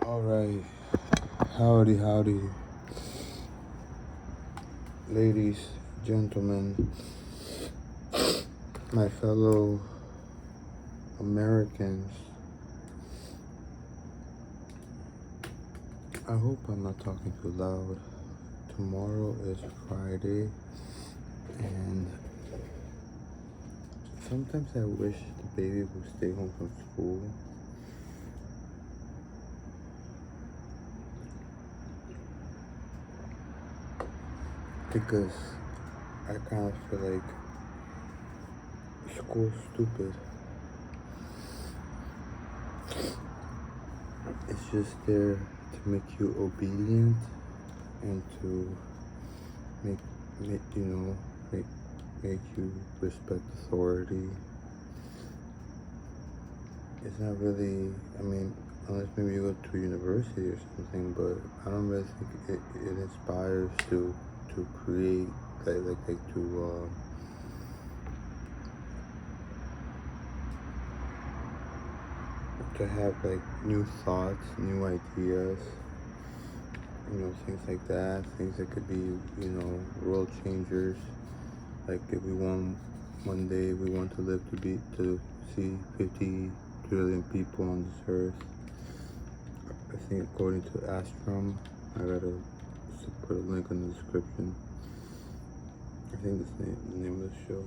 Alright, howdy, ladies, gentlemen, my fellow Americans. I hope I'm not talking too loud. Tomorrow is Friday, and sometimes I wish the baby would stay home from school. Because I kind of feel like school's stupid. It's just there to make you obedient and to make you respect authority. It's not really, unless maybe you go to university or something, but I don't really think it inspires to create, to have like new thoughts, new ideas, things like that, things that could be, world changers. Like if we want, one day we want to live to see 50 trillion people on this earth. I think according to Astrom, I gotta put a link in the description. I think that's the name of the show.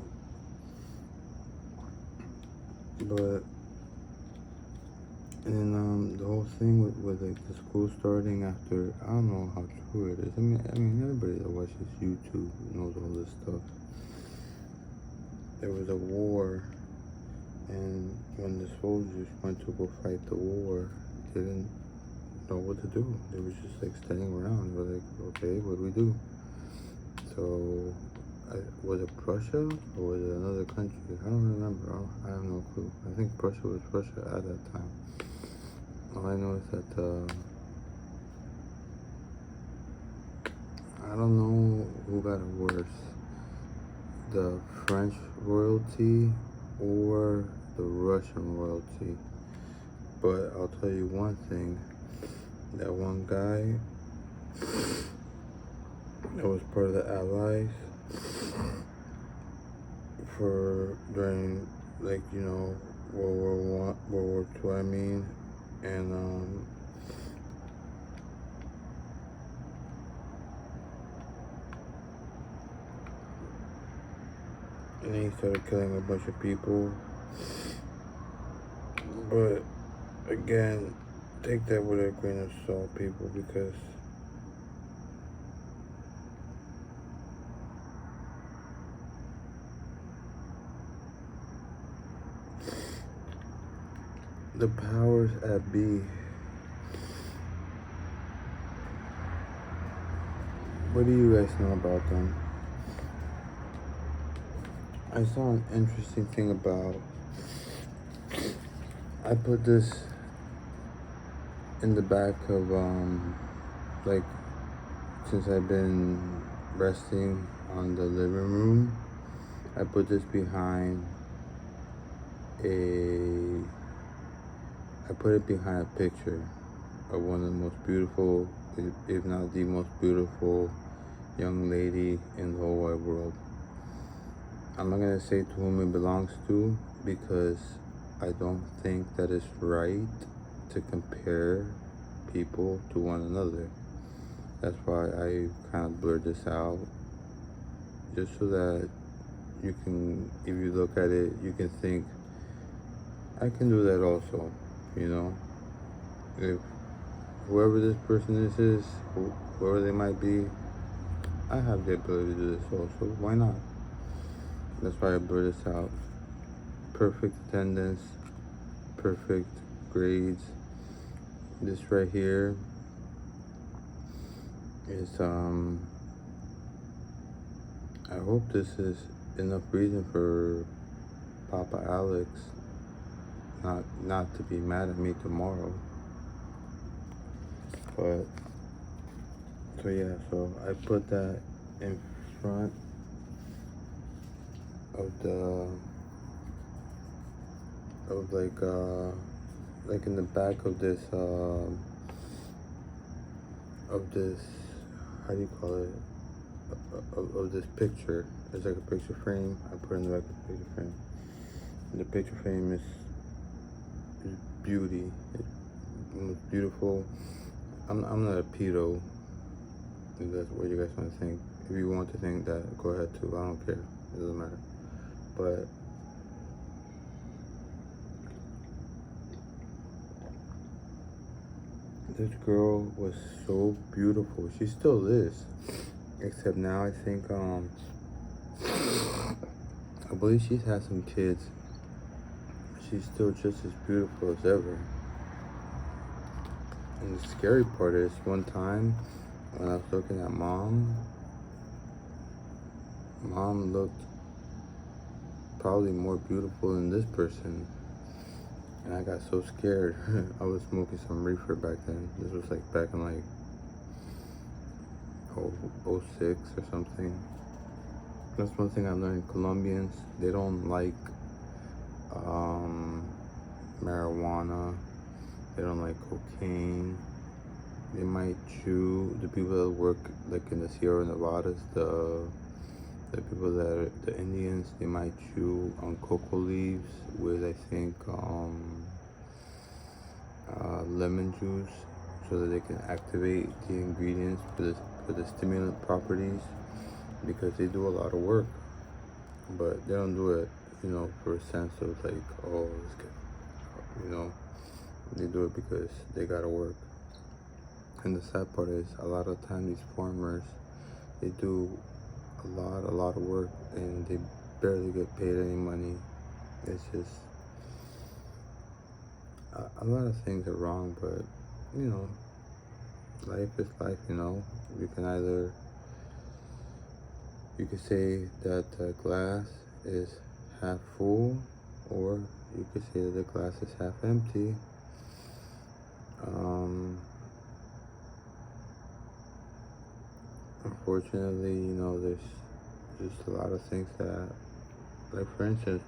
But and then the whole thing with like the school starting after, I don't know how true it is. I mean everybody that watches YouTube knows all this stuff. There was a war, and when the soldiers went to go fight the war, they didn't know what to do. They were just like standing around. They were like, okay, what do we do? So, was it Prussia or was it another country? I don't remember. I have no clue. I think Prussia was Prussia at that time. All I know is that I don't know who got it worse, the French royalty or the Russian royalty. But I'll tell you one thing, that one guy that was part of the Allies during World War II, and and then he started killing a bunch of people. But again, take that with a grain of salt, people, because the powers that be, what do you guys know about them? I saw an interesting thing about, I put this in the back of, since I've been resting on the living room, I put this behind I put it behind a picture of one of the most beautiful, if not the most beautiful young lady in the whole wide world. I'm not gonna say to whom it belongs to, because I don't think that it's right to compare people to one another. That's why I kind of blurred this out, just so that you can, if you look at it, you can think, I can do that also, If whoever this person is, whoever they might be, I have the ability to do this also. Why not? That's why I blurred this out. Perfect attendance, perfect grades. This right here is I hope this is enough reason for Papa Alex not to be mad at me tomorrow. But so I put that in front of like in the back of this of this, how do you call it, of this picture. It's like a picture frame. I put in the back of the picture frame. And the picture frame is beauty. It's beautiful. I'm not a pedo, if that's what you guys want to think. If you want to think that, go ahead too. I don't care. It doesn't matter. But this girl was so beautiful. She still is. Except now I think, I believe she's had some kids. She's still just as beautiful as ever. And the scary part is, one time when I was looking at mom looked probably more beautiful than this person. And I got so scared. I was smoking some reefer back then. This was like back in like 06 or something. That's one thing I learned. Colombians, they don't like marijuana. They don't like cocaine. They might chew. The people that work like in the Sierra Nevadas, the people that are the Indians, they might chew on cocoa leaves with, I think, lemon juice, so that they can activate the ingredients for the stimulant properties, because they do a lot of work, but they don't do it, for a sense of like, oh, it's good, they do it because they gotta work. And the sad part is, a lot of time these farmers, they do a lot of work, and they barely get paid any money. It's just, a lot of things are wrong, but life is life. You can say that the glass is half full, or you could say that the glass is half empty. Unfortunately, there's just a lot of things that, like for instance,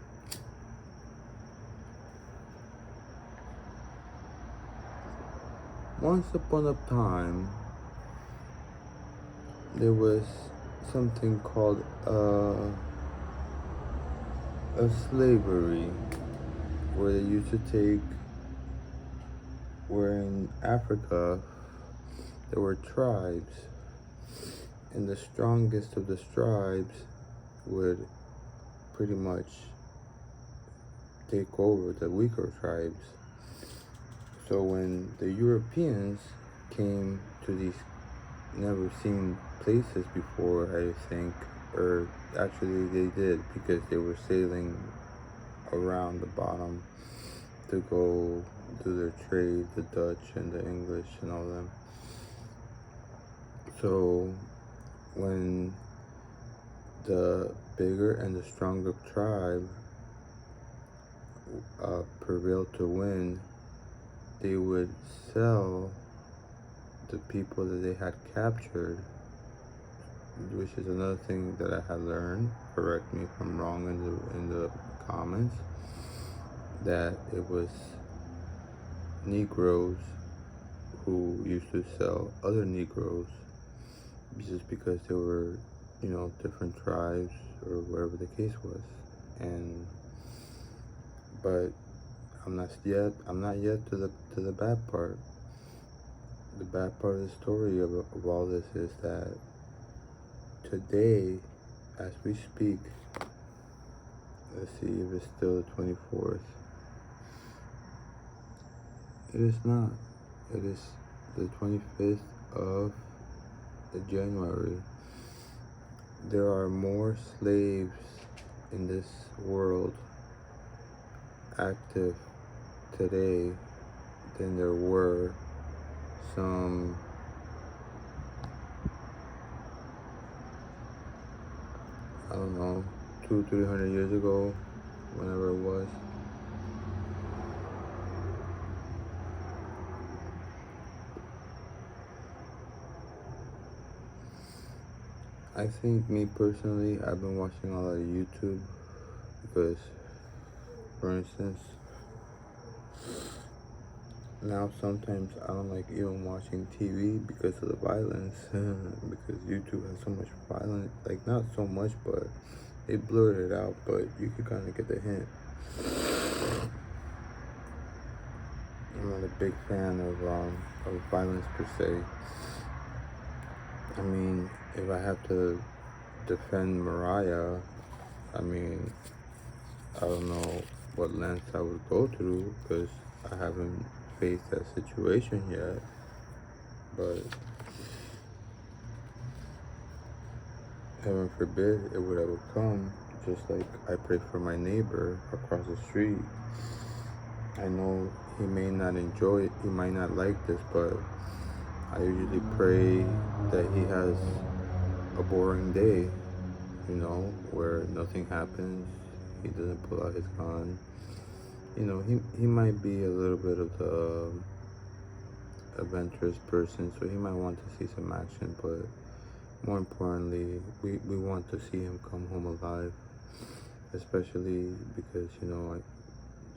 once upon a time, there was something called a slavery, where they used to where in Africa, there were tribes, and the strongest of the tribes would pretty much take over the weaker tribes. So when the Europeans came to these never seen places before, I think, or actually they did, because they were sailing around the bottom to go do their trade, the Dutch and the English and all them. So when the bigger and the stronger tribe prevailed to win, they would sell the people that they had captured, which is another thing that I had learned. Correct me if I'm wrong in the comments. That it was Negroes who used to sell other Negroes, just because they were, different tribes or whatever the case was. But I'm not yet to the bad part. The bad part of the story of all this is that today, as we speak, let's see if it's still the 24th. It is not. It is the 25th of January. There are more slaves in this world active today than there were some 200-300 years ago, whenever it was. I think, me personally, I've been watching a lot of YouTube because, for instance, Now sometimes I don't like even watching TV because of the violence. Because YouTube has so much violence, like not so much, but they blurred it out, but you could kind of get the hint. I'm not a big fan of violence per se. I mean, if I have to defend Mariah, I mean, I don't know what lengths I would go through because I haven't faced that situation yet. But heaven forbid it would ever come. Just like I pray for my neighbor across the street. I know he may not enjoy it, he might not like this, but I usually pray that he has a boring day, where nothing happens. He doesn't pull out his gun. He might be a little bit of the adventurous person, so he might want to see some action, but more importantly, we want to see him come home alive, especially because,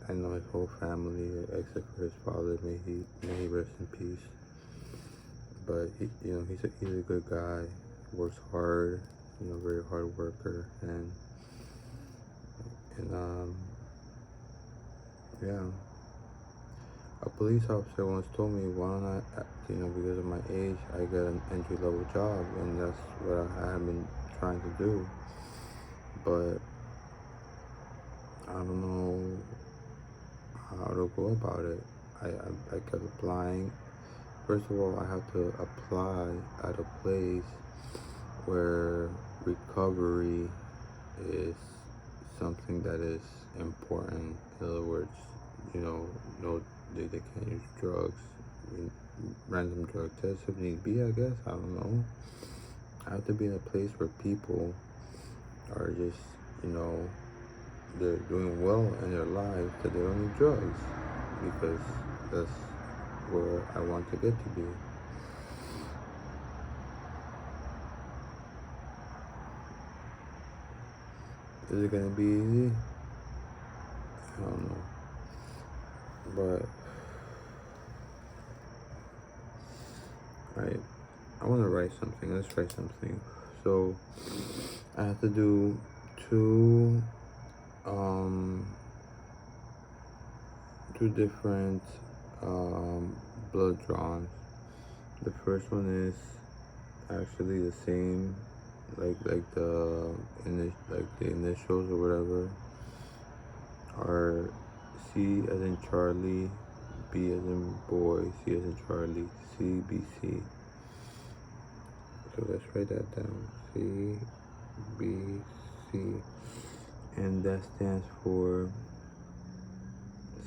I know his whole family, except for his father, may he rest in peace. But he's a good guy, works hard, very hard worker, and yeah. A police officer once told me, why don't I, because of my age, I get an entry-level job, and that's what I have been trying to do. But I don't know how to go about it. I kept applying. First of all, I have to apply at a place where recovery is something that is important. In other words, no, they can't use drugs, random drug tests if need be, I guess. I don't know. I have to be in a place where people are just, they're doing well in their lives, that they don't need drugs, because that's where I want to get to be. Is it gonna be easy? I don't know. But I want to write something. Let's write something. So I have to do two different blood draws. The first one is actually the same, like the initials or whatever are C as in Charlie, B as in boy, C as in Charlie, C, B, C. So let's write that down. C, B, C. And that stands for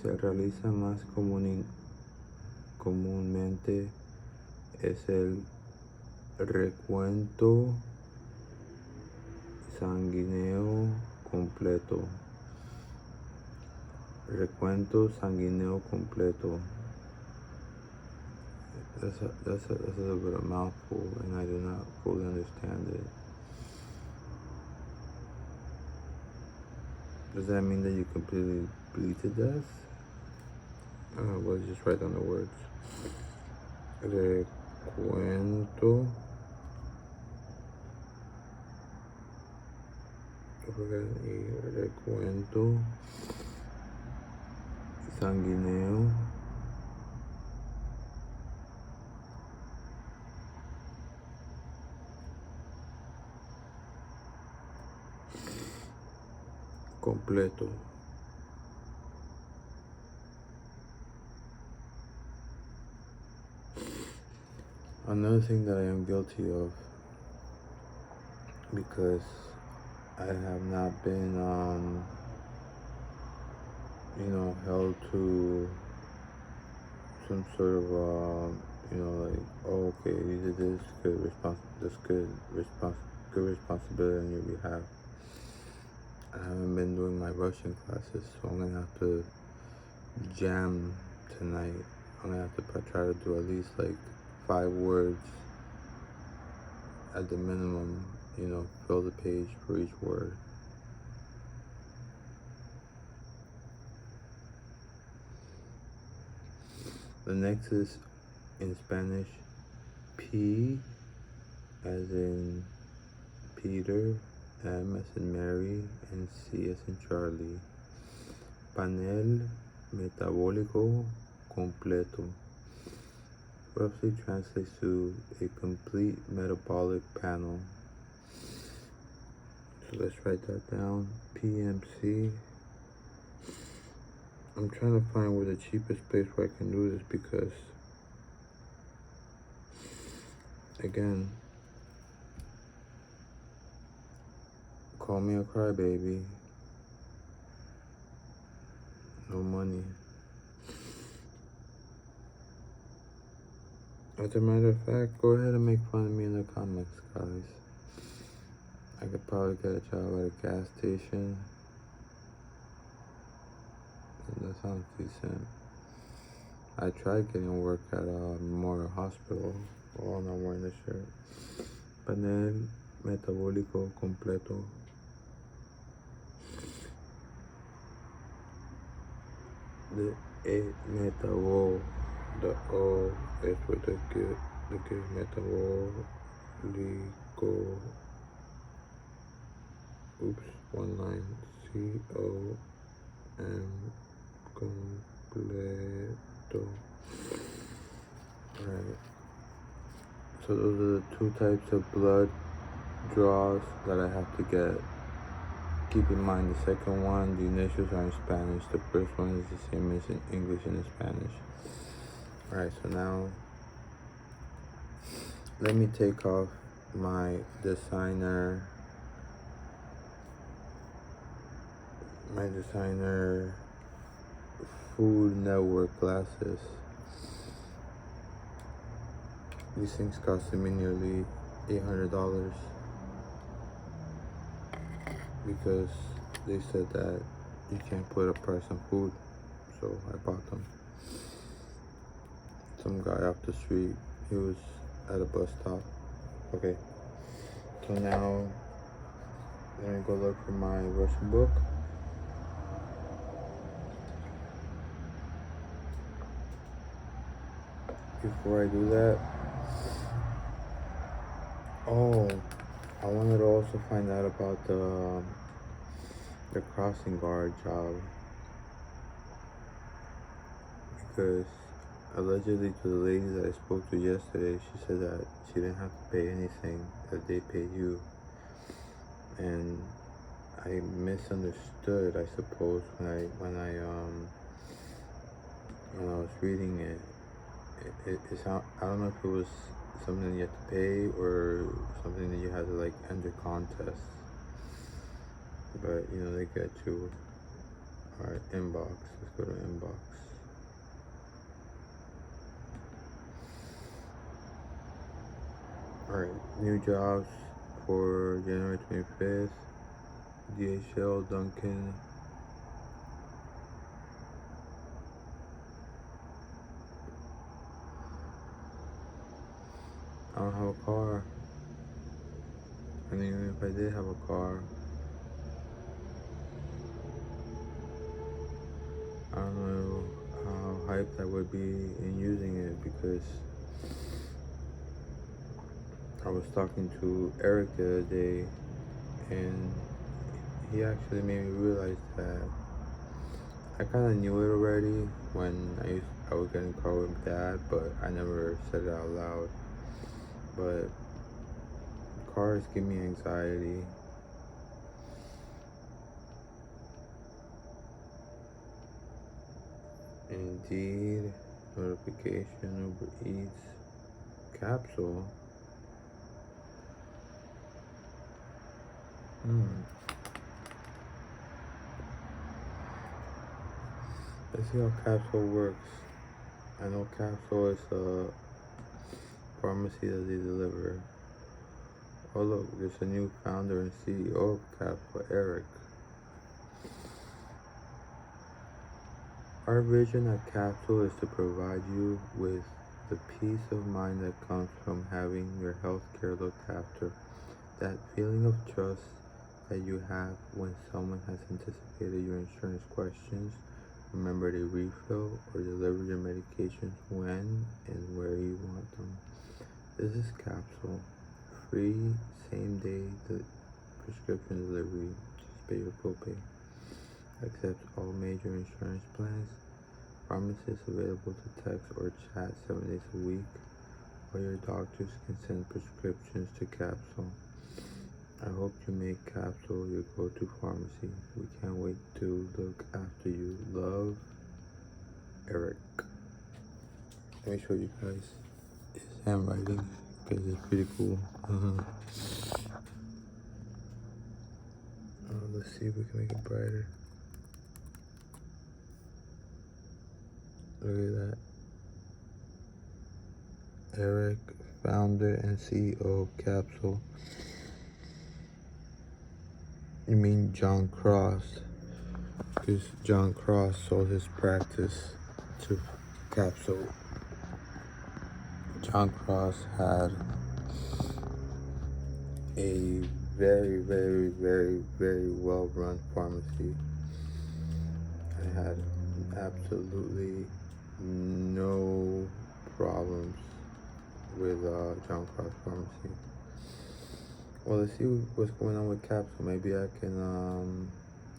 se realiza más comúnmente es el recuento sanguíneo completo. Recuento sanguíneo completo. That's a little bit of a mouthful, and I do not fully understand it. Does that mean that you completely bleed to death? We'll just write down the words. Recuento. Recuento sanguíneo completo. Another thing that I am guilty of, because I have not been, held to some sort of, like, oh, okay, you did this, good responsibility on your behalf. I haven't been doing my Russian classes, so I'm gonna have to jam tonight. I'm gonna have to try to do at least like 5 words at the minimum, fill the page for each word. The next is in Spanish, P as in Peter, M as in Mary, and C as in Charlie. Panel metabólico completo roughly translates to a complete metabolic panel. So let's write that down. PMC. I'm trying to find where the cheapest place where I can do this, because again, call me a crybaby. No money. As a matter of fact, go ahead and make fun of me in the comments, guys. I could probably get a job at a gas station. And that sounds decent. I tried getting work at a Memorial Hospital. Oh, I'm not wearing this shirt. Panel metabólico completo. The metabol, the O is for the good metabolico. Oops, one line. COM completo. Alright. So those are the two types of blood draws that I have to get. Keep in mind the second one, the initials are in Spanish. The first one is the same as in English and in Spanish. Alright, so now let me take off my designer Food Network glasses. These things costed me nearly $800 because they said that you can't put a price on food, so I bought them. Some guy off the street, he was at a bus stop. Okay, so now let me go look for my Russian book. Before I do that, I wanted to also find out about the crossing guard job, because allegedly to the lady that I spoke to yesterday, she said that she didn't have to pay anything, that they paid you. And I misunderstood, I suppose, when I was reading it. I don't know if it was something you had to pay or something that you had to like enter contests. But you know, they get you. Alright, inbox. Let's go to inbox. Alright, new jobs for January 25th. DHL, Duncan. I don't have a car. I mean, even if I did have a car, I don't know how hyped I would be in using it, because I was talking to Eric the other day, and he actually made me realize that I kind of knew it already when I was getting a car with Dad, but I never said it out loud. But cars give me anxiety. Indeed, notification, Uber Eats, capsule. Let's see how capsule works. I know capsule is a pharmacy that they deliver. Oh look, there's a new founder and CEO of Capsule, Eric. Our vision at Capsule is to provide you with the peace of mind that comes from having your healthcare looked after. That feeling of trust that you have when someone has anticipated your insurance questions, Remember to refill or deliver your medications when and where you want them. This is capsule. Free same day prescription delivery. Just pay your copay. Accepts all major insurance plans. Pharmacists available to text or chat 7 days a week. Or your doctors can send prescriptions to Capsule. I hope you make Capsule your go-to pharmacy. We can't wait to look after you. Love, Eric. Let me show you guys his handwriting because it's pretty cool. Let's see if we can make it brighter. Look at that. Eric, founder and CEO of Capsule. You mean John Cross? Because John Cross sold his practice to Capsule. John Cross had a very, very, very, very well-run pharmacy. I had absolutely no problems with John Cross Pharmacy. Well, let's see what's going on with Capsule. Maybe I can,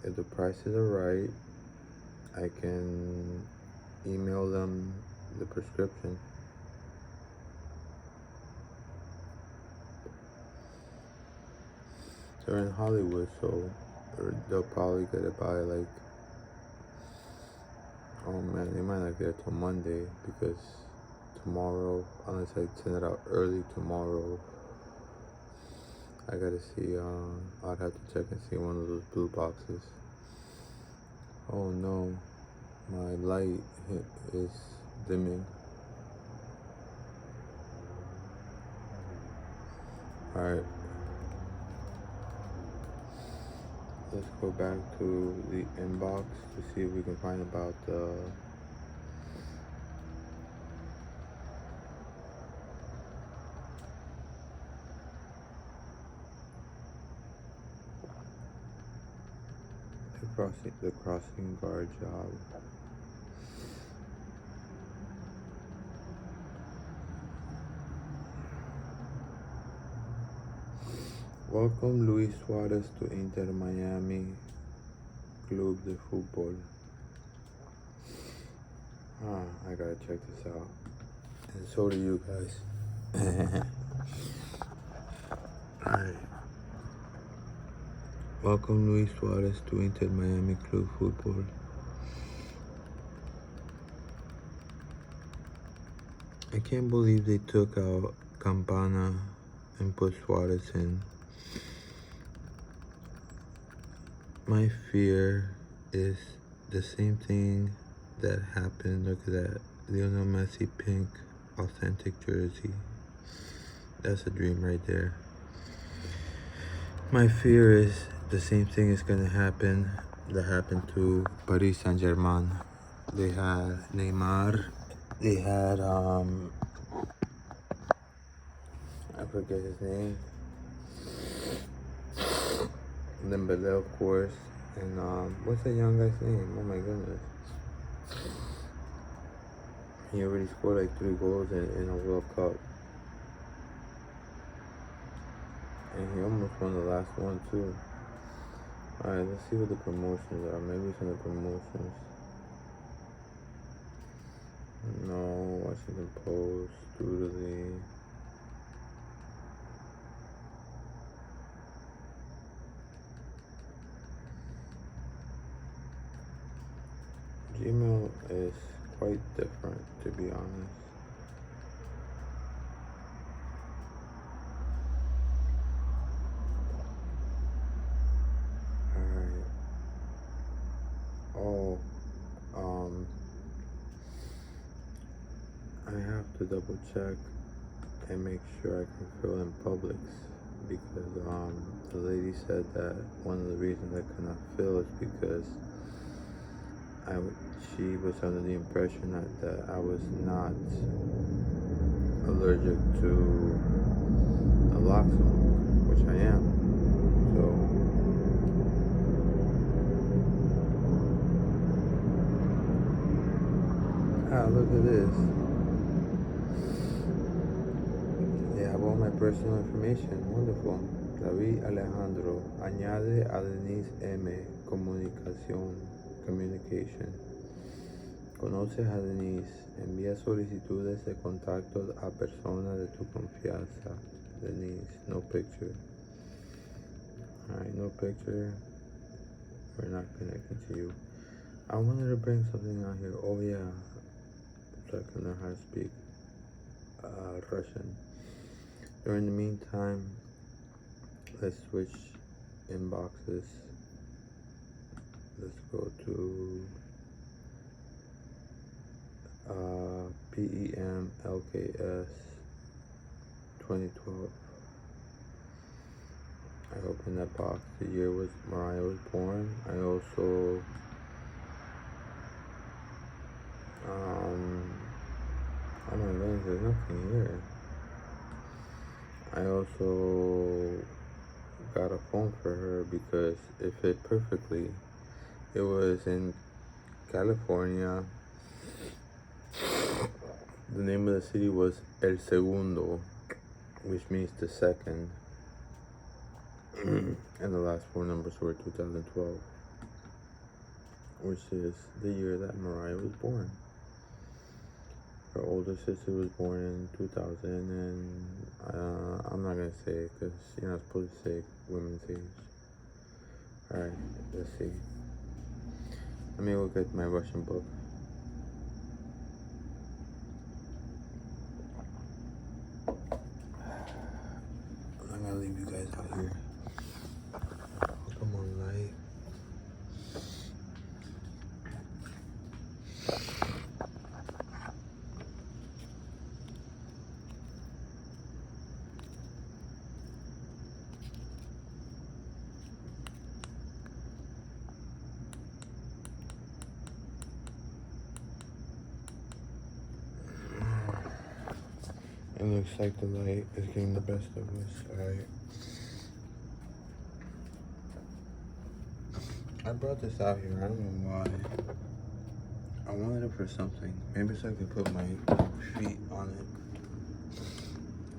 if the prices are right, I can email them the prescription. They're in Hollywood, so they'll probably get it by like, oh man, they might not get it till Monday because tomorrow, unless I send it out early tomorrow, I gotta see, I'd have to check and see one of those blue boxes. Oh no, my light is dimming. Alright. Let's go back to the inbox to see if we can find about the crossing guard job. Welcome Luis Suarez to Inter Miami Club de Fútbol. I gotta check this out. And so do you guys. Alright. Welcome Luis Suarez to Inter Miami Club Fútbol. I can't believe they took out Campana and put Suarez in. My fear is the same thing that happened. Look at that. Lionel Messi pink authentic jersey. That's a dream right there. My fear is the same thing is going to happen that happened to Paris Saint-Germain. They had Neymar. They had, I forget his name. Dembele, of course, and what's that young guy's name? Oh my goodness. He already scored like 3 goals in a World Cup. And he almost won the last one too. Alright, let's see what the promotions are. Maybe some of the promotions. No, Washington Post, Doodly. Gmail is quite different, to be honest. Alright. Oh, I have to double check and make sure I can fill in Publix because the lady said that one of the reasons I could not fill is because she was under the impression that I was not allergic to naloxone, which I am. So look at this. They have all my personal information. Wonderful. David Alejandro. Añade a Denise M. Communication. Conoces a Denise. Envía solicitudes de contacto a personas de tu confianza. Denise. No picture. Alright, no picture. We're not connecting to you. I wanted to bring something out here. Oh yeah. So I can learn how to speak Russian. During the meantime, let's switch inboxes. Let's go to PEMLKS 2012. I opened that box. The year was Mariah was born. I also oh my goodness, there's nothing here. I also got a phone for her because it fit perfectly. It was in California. The name of the city was El Segundo, which means the second. And the last four numbers were 2012, which is the year that Mariah was born. Her older sister was born in 2000, and I'm not gonna say it because you're not supposed to say women's age. Alright, let's see. Let me look at my Russian book. I'm not gonna leave you guys out here. Come on, light. It looks like the light is getting the best of us. Alright. I brought this out here. I don't know why. I wanted it for something. Maybe so I could put my feet on it.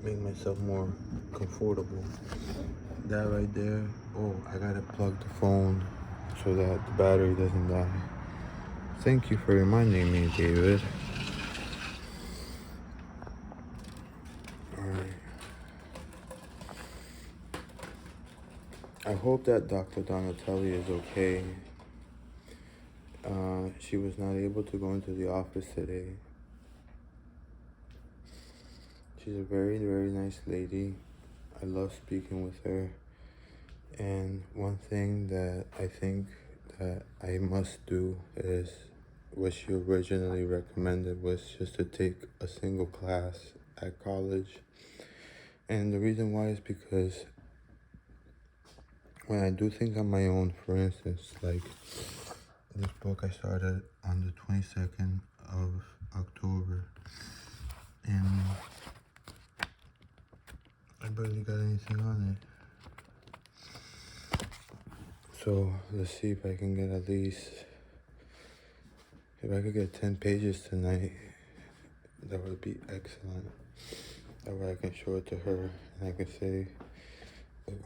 Make myself more comfortable. That right there. Oh, I gotta plug the phone so that the battery doesn't die. Thank you for reminding me, David. I hope that Dr. Donatelli is okay. She was not able to go into the office today. She's a very, very nice lady. I love speaking with her. And one thing that I think that I must do is what she originally recommended was just to take a single class at college. And the reason why is because when I do things on my own, for instance, like this book I started on the 22nd of October, and I barely got anything on it. So let's see if I can get at least, if I could get 10 pages tonight, that would be excellent. That way I can show it to her and I can say,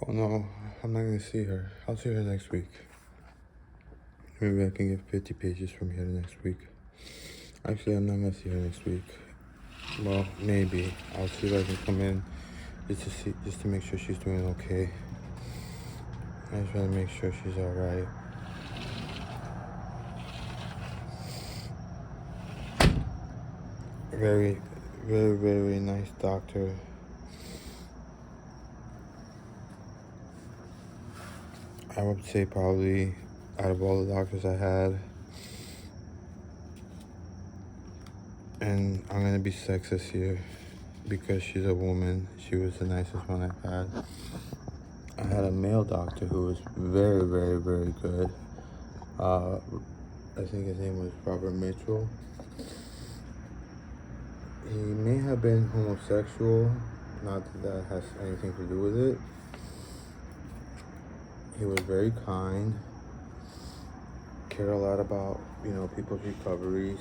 oh no, I'm not gonna see her. I'll see her next week. Maybe I can get 50 pages from here next week. Actually, I'm not gonna see her next week. Well, maybe. I'll see if I can come in just to make sure she's doing okay. I just want to make sure she's alright. Very, very, very nice doctor. I would say probably out of all the doctors I had, and I'm gonna be sexist here because she's a woman, she was the nicest one I've had. I had a male doctor who was very, very, very good. I think his name was Robert Mitchell. He may have been homosexual, not that that has anything to do with it. He was very kind, cared a lot about, people's recoveries.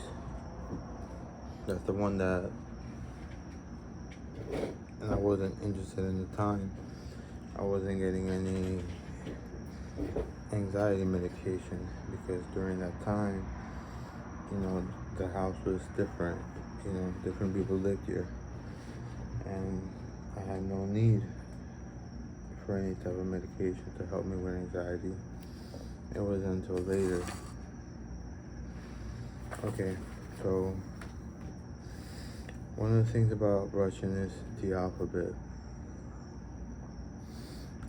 That's the one that, and I wasn't interested in the time. I wasn't getting any anxiety medication because during that time, the house was different. Different people lived here, and I had no need for any type of medication to help me with anxiety. It wasn't until later. Okay, so one of the things about Russian is the alphabet.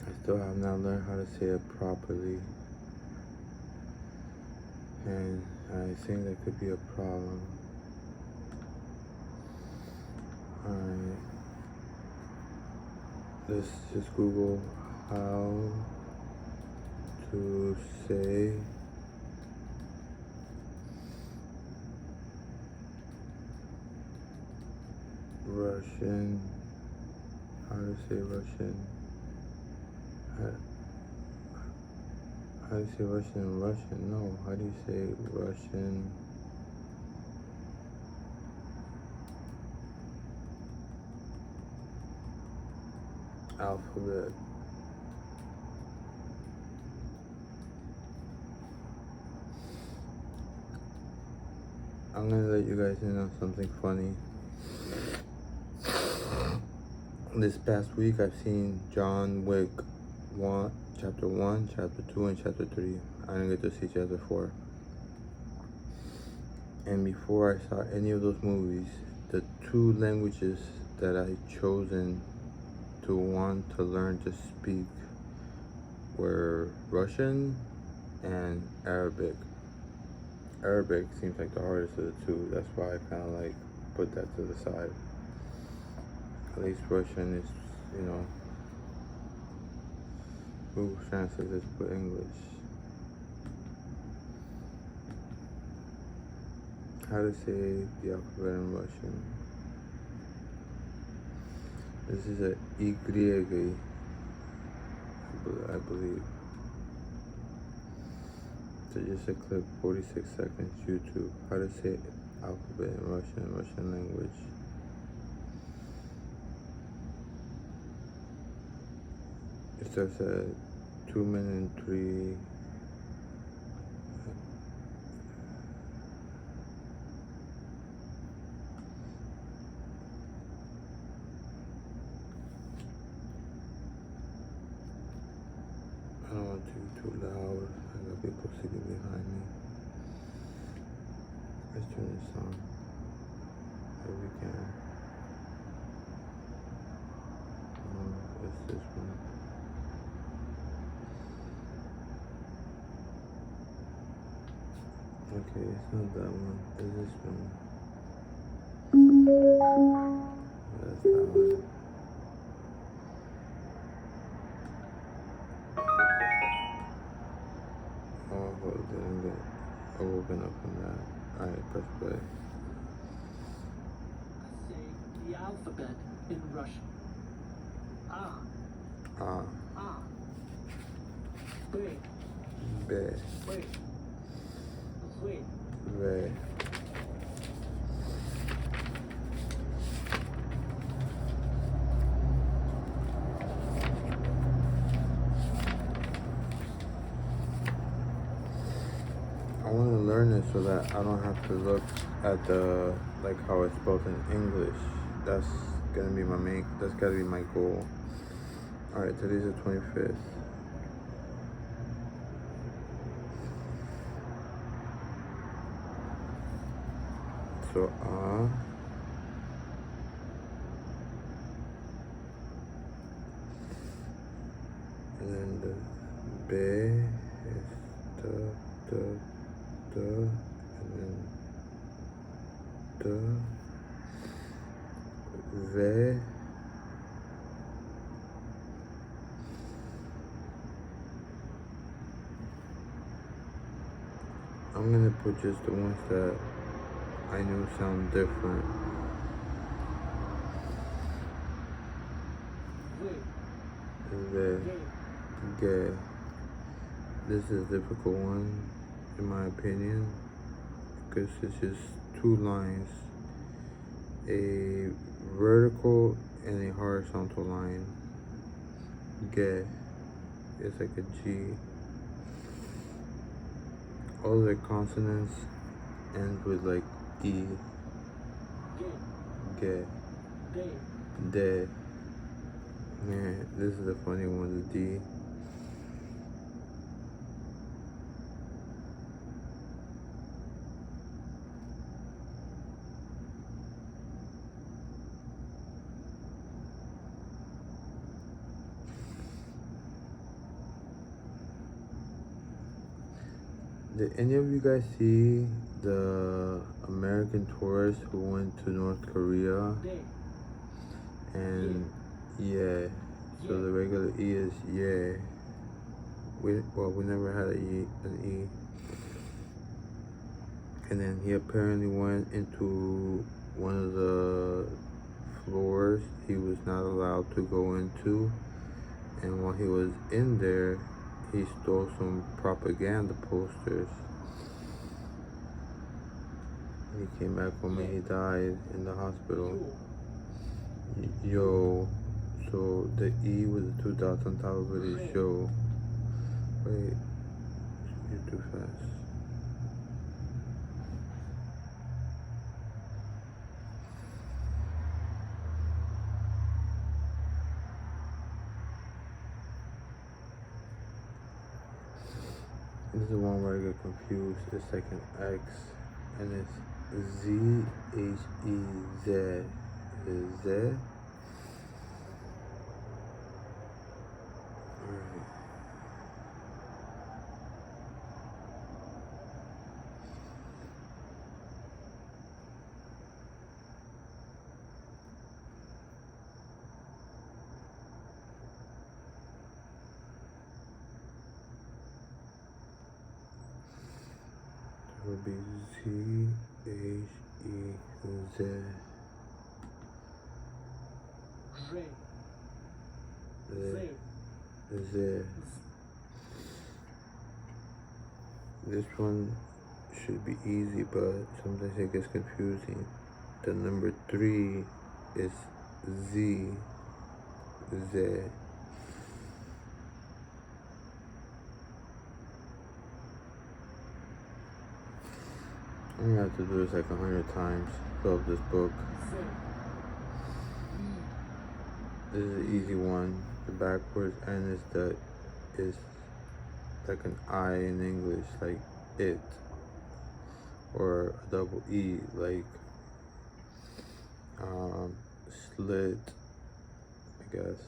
I still have not learned how to say it properly, and I think that could be a problem. Alright, let's just Google how to say Russian. How to say Russian? How do you say Russian in Russian? No, how do you say Russian? Alphabet. I'm gonna let you guys in on something funny. This past week I've seen John Wick 1, Chapter 1, Chapter 2, and Chapter 3. I didn't get to see Chapter 4. And before I saw any of those movies, the two languages that I chosen to want to learn to speak were Russian and Arabic. Arabic seems like the hardest of the two. That's why I kind of like put that to the side. At least Russian is, Google Translate, let's put English. How to say the alphabet in Russian. This is a Y, I believe. So just a clip, 46 seconds, YouTube. How to say alphabet in Russian language. It starts at 2 minutes and 3. I don't want to be too loud. I got people sitting behind me. Let's turn this on if we can. It's this one. Okay, it's not that one. It's this one. That's that one. Oh, it didn't get open up from that. Alright, press play. Say the alphabet in Russian. A. A. A. B. B. B. V. V. I want to learn it so that I don't have to look at how it's spelled in English. That's gotta be my goal. Alright, today's the 25th. So and then the B is the, and then the V. I'm gonna put just the ones that I know sound different. V. G. This is a difficult one, in my opinion, because it's just two lines a vertical and a horizontal line. Ge. It's like a G. All the consonants end with like E. Ge. Ge. De. De. Man, this is the funny one, the D. Did any of you guys see the American tourist who went to North Korea? De. And yeah, so the regular E is yeah. We never had an E. And then he apparently went into one of the floors he was not allowed to go into. And while he was in there, he stole some propaganda posters. He came back home and he died in the hospital. Yo. So the E with the 2 dots on top of it is yo. Wait, you're too fast. This is the one where I get confused. It's like an X, and it's Z-H-E-Z. Is Z? Alright. It would be Z-H-E-Z. Z. This one should be easy, but sometimes it gets confusing. The number 3 is Z. Z. I'm gonna have to do this like 100 times. Fill up this book. This is an easy one. The backwards N is like an I in English, like it, or a double E, like slit, I guess.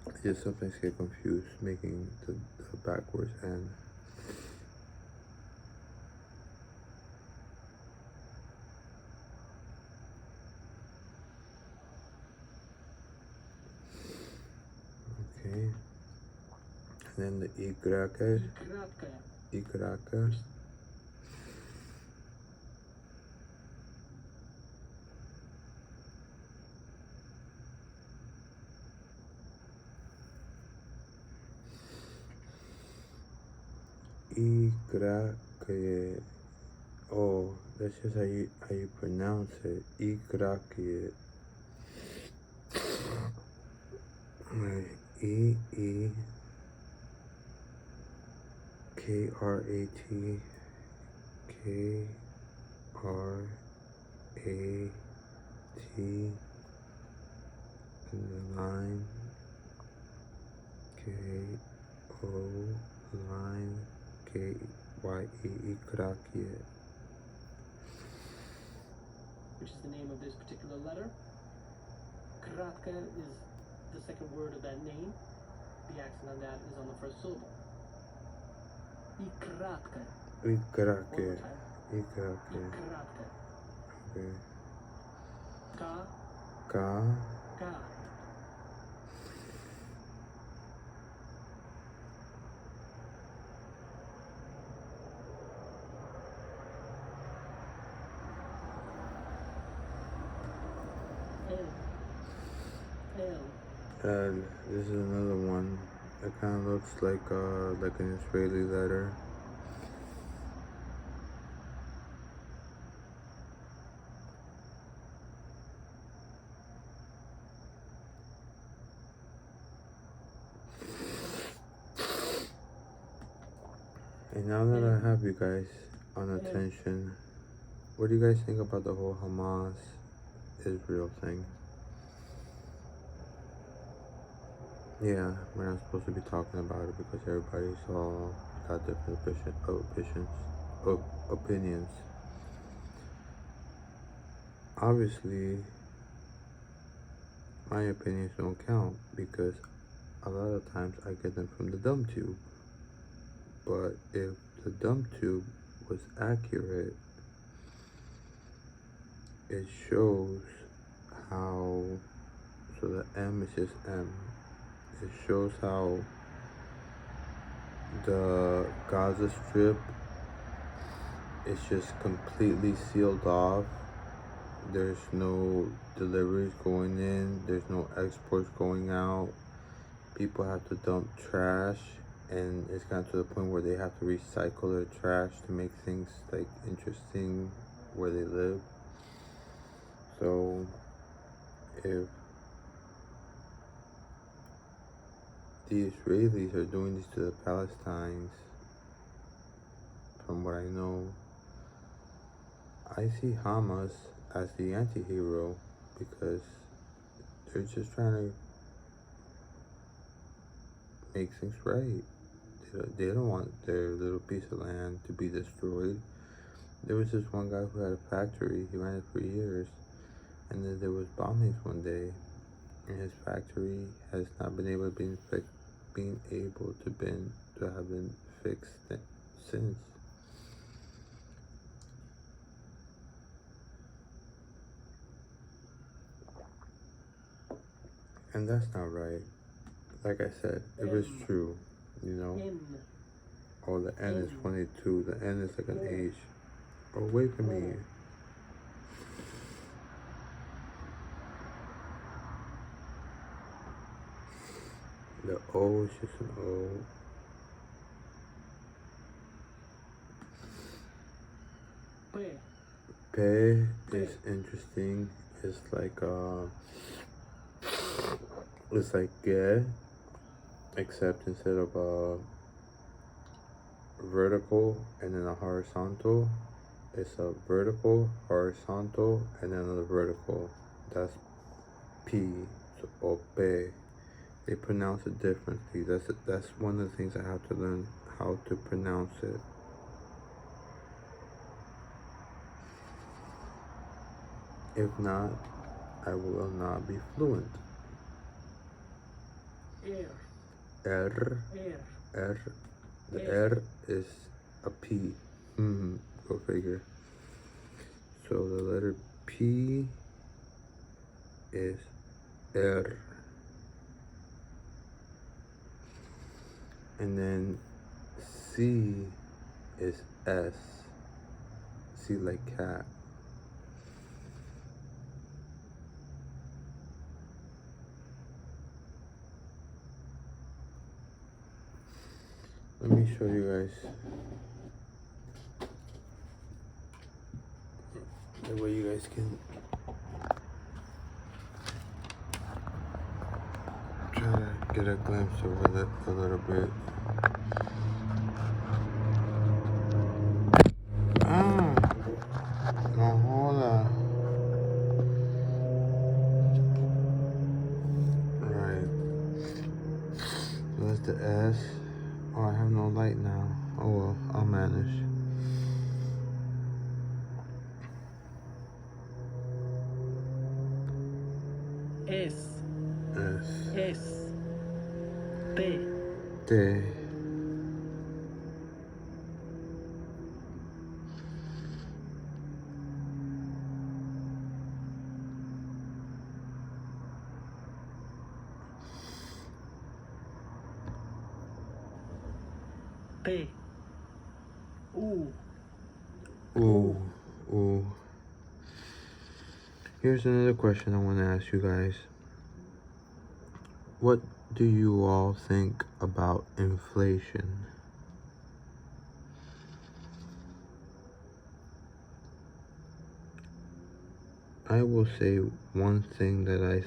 I just sometimes get confused making the backwards N. Okay. And then the Y. Oh, that's just how you pronounce it. Ikrakye. E E K R A T K R A T and the line K O line K Y E Ikrakye. Which is the name of this particular letter. Kratka is the second word of that name. The accent on that is on the first syllable. Ikratka. Ikrakye. Ikrakye. Ikratka. Okay. Ka. Ka. Ka. L. This is another one. It kind of looks like an Israeli letter. And now that I have you guys on attention, what do you guys think about the whole Hamas Israel thing? Yeah, we're not supposed to be talking about it because everybody's all got different opinions. Obviously, my opinions don't count because a lot of times I get them from the dumb tube. But if the dumb tube was accurate, it shows how, so the M is just M. It shows how the Gaza Strip is just completely sealed off. There's no deliveries going in, there's no exports going out. People have to dump trash, and it's gotten to the point where they have to recycle their trash to make things like interesting where they live. So if the Israelis are doing this to the Palestinians, from what I know, I see Hamas as the anti-hero because they're just trying to make things right. They don't want their little piece of land to be destroyed. There was this one guy who had a factory. He ran it for years, and then there was bombings one day, and his factory has not been able to be have been fixed since. And that's not right. Like I said, it was true, you know. Oh, the N is 22. The N is like an H. Oh, wait for me. The O is just an O. Pe is interesting. It's like ge, except instead of vertical and then a horizontal, it's a vertical, horizontal, and then another vertical. That's P, so or pe. They pronounce it differently. That's one of the things I have to learn how to pronounce it. If not, I will not be fluent. R. The R is a P. Go figure. So the letter P is R. And then C is S. C like cat. Let me show you guys the way you guys can try to get a glimpse of it a little bit. No joda. Right. So that's the S. Oh, I have no light now. Oh well, I'll manage. S. T. T. P. U. Ooh. Here's another question I want to ask you guys. What do you all think about inflation? I will say one thing that I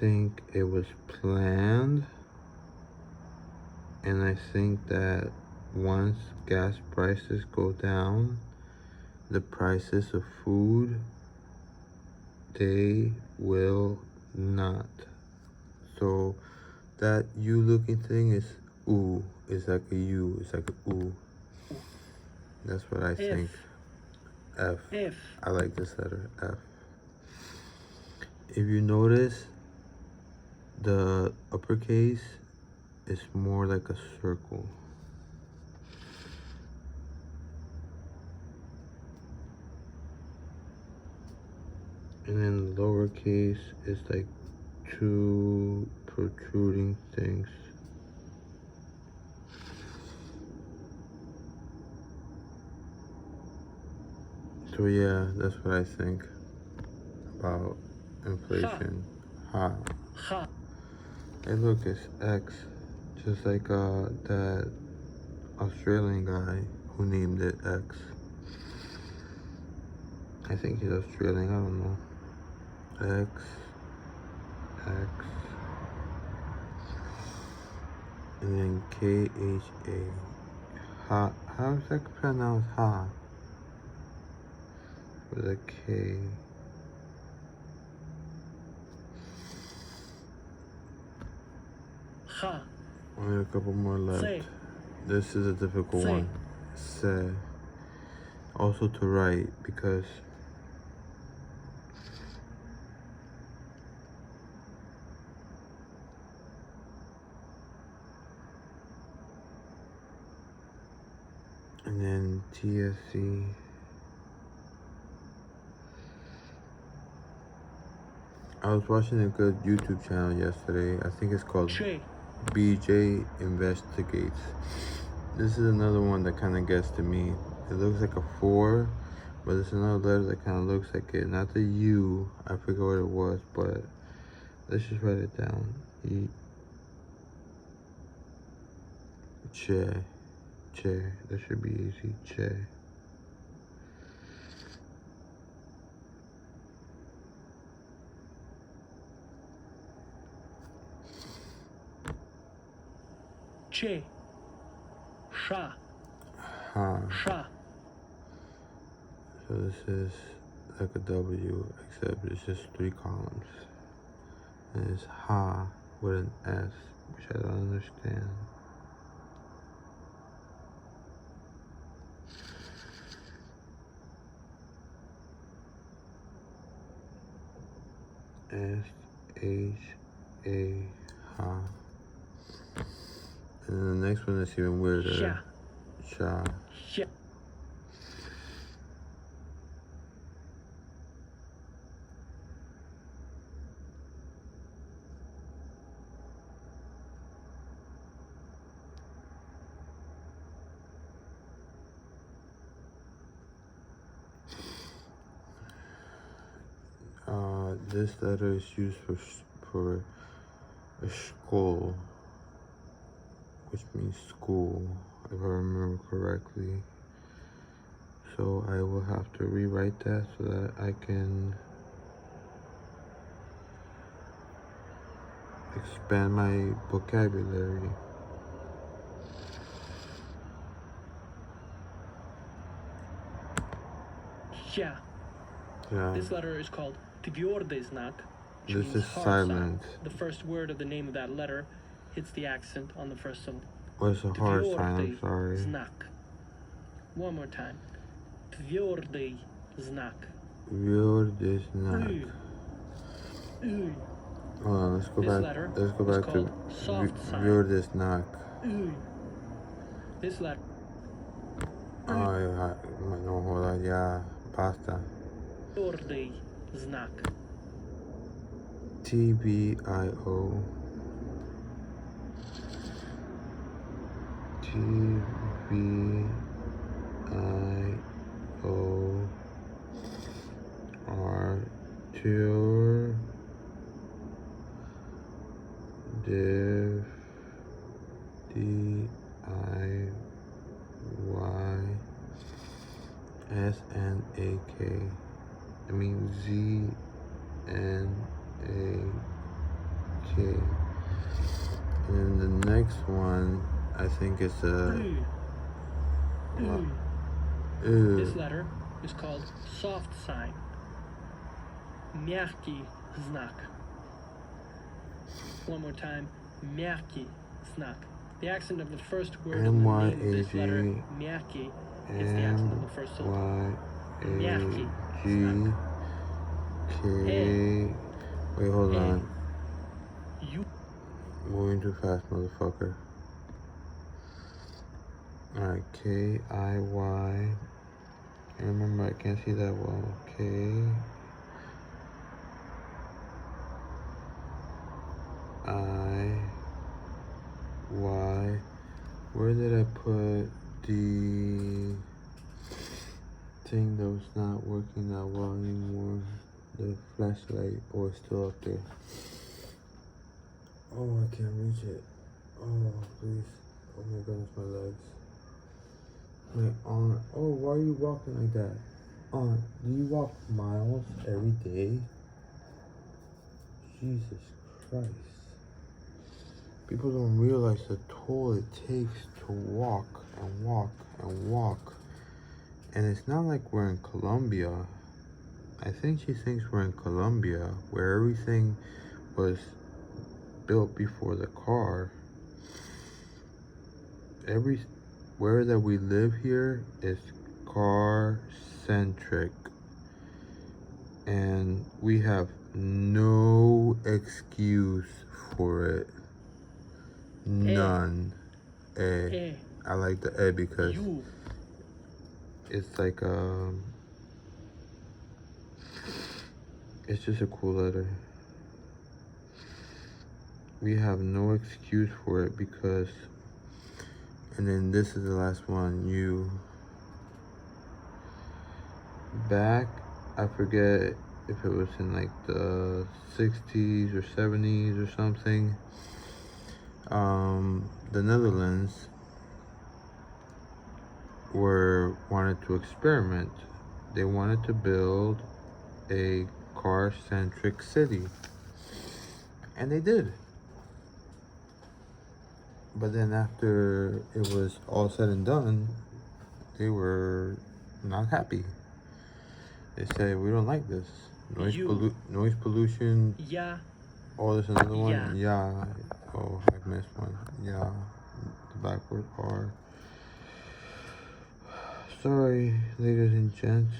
think it was planned, and I think that once gas prices go down, the prices of food, they will not. So that you looking thing is ooh, it's like a U, it's like a ooh. That's what I think. F. I like this letter, F. If you notice, the uppercase is more like a circle. And then the lowercase is like two protruding things. So yeah, that's what I think about inflation. Ha. Hey look, it's X. Just like that Australian guy who named it X. I think he's Australian, I don't know. X. And then KHA. Ha. How is that pronounced ha? With a K. Ha. Only a couple more left. Say. This is a difficult one. Say. Also to write, because and then TSC. I was watching a good YouTube channel yesterday. I think it's called BJ Investigates. This is another one that kind of gets to me. It looks like a 4, but there's another letter that kind of looks like it. Not the U. I forget what it was, but let's just write it down. Che. That should be easy. Che. Che. Sha. Ha. Sha. So this is like a W, except it's just 3 columns. And it's ha with an S, which I don't understand. SHA, ha. And then the next one is even weirder. Sha. This letter is used for a skull, which means school, if I remember correctly. So I will have to rewrite that so that I can expand my vocabulary. Yeah. This letter is called tvrdy znak. This is silent. Sound. The first word of the name of that letter hits the accent on the first syllable. Well, it's a hard sign, I'm sorry. Znak. One more time. Tvrdy znak. Tvrdy znak. Hold on, let's go back to tvrdy znak. This letter. No, hold on, yeah, pasta. Tvrdy znak. TBIO. TBIO. S-N-A-K. I mean Z-N-A-K. And the next one, I think it's a... This letter is called soft sign. Мягкий знак. One more time. Мягкий знак. The accent of the first word in the name of this letter, мягкий, is the accent of the first syllable. Мягкий знак. K. Wait, hold on. You. Moving too fast, motherfucker. Alright, K-I-Y. Remember, I can't see that well. K-I-Y. Where did I put the thing that was not working that well anymore? The flashlight. Oh, it's still up there. Oh, I can't reach it. Oh, please. Oh my goodness, my legs. Wait, Aunt. Oh, why are you walking like that? Aunt, do you walk miles every day? Jesus Christ. People don't realize the toll it takes to walk and walk and walk. And it's not like we're in Colombia. I think she thinks we're in Colombia, where everything was built before the car. Everywhere that we live here is car centric, and we have no excuse for it. None. I like the A because it's like it's just a cool letter. We have no excuse for it because, and then this is the last one, U. Back, I forget if it was in like the 60s or 70s or something, the Netherlands wanted to experiment. They wanted to build a car-centric city, and they did. But then after it was all said and done, they were not happy. They said, we don't like this. Noise pollution. Yeah. Oh, there's another one. Yeah. Yeah. Oh, I missed one. Yeah. The backward R. Sorry, ladies and gents.